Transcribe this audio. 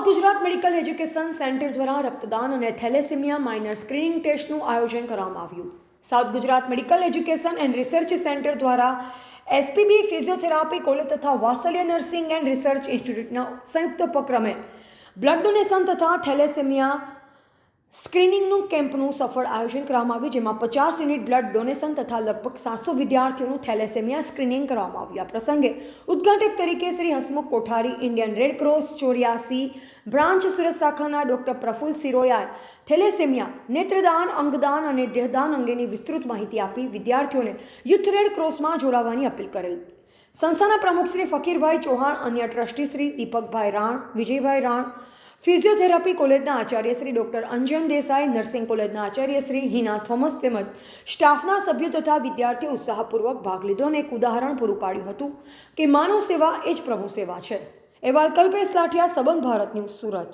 Gujarat medical education centre દ્વારા રક્તદાન અને થેલેસેમિયા માઇનર સ્ક્રીનિંગ ટેસ્ટનું આયોજન કરવામાં આવ્યું. South Gujarat medical education and research centre દ્વારા એસપીબી ફિઝિયોથેરાપી કોલેજ તથા વાત્સલ્ય નર્સિંગ એન્ડ રિસર્ચ ઇન્સ્ટિટ્યૂટના સંયુક્ત ઉપક્રમે બ્લડ ડોનેશન તથા થેલેસેમિયા સ્ક્રીનિંગનું કેમ્પનું સફળ આયોજન કરવામાં આવ્યું, જેમાં 50 યુનિટ બ્લડ ડોનેશન તથા લગભગ 700 વિદ્યાર્થીઓનું થેલેસેમિયા સ્ક્રીનિંગ કરવામાં આવ્યું. આ પ્રસંગે ઉદ્ઘાટક તરીકે Shri Hasmukh Kothari, Indian Red Cross 84 branch Surat શાખાના ડોક્ટર પ્રફુલ્લ સિરોયાએ થેલેસેમિયા, નેત્રદાન, અંગદાન અને દેહદાન અંગેની વિસ્તૃત માહિતી આપી વિદ્યાર્થીઓને યુથ રેડ ક્રોસમાં જોડાવાની અપીલ કરેલ. સંસ્થાના પ્રમુખ શ્રી ફકીરભાઈ ચૌહાણ, અન્ય ટ્રસ્ટી શ્રી દીપકભાઈ રાણ, વિજયભાઈ રાણ, ફિઝિયોથેરાપી કોલેજના આચાર્ય શ્રી ડૉક્ટર અંજન દેસાઈ, નર્સિંગ કોલેજના આચાર્ય શ્રી હિના થોમસ તેમજ સ્ટાફના સભ્યો તથા વિદ્યાર્થીઓ ઉત્સાહપૂર્વક ભાગ લીધો અને એક ઉદાહરણ પૂરું પાડ્યું હતું કે માનવ સેવા એ જ પ્રભુ સેવા છે. અહેવાલ કલ્પેશ લાઠિયા, સંબંધ ભારત ન્યૂઝ, સુરત.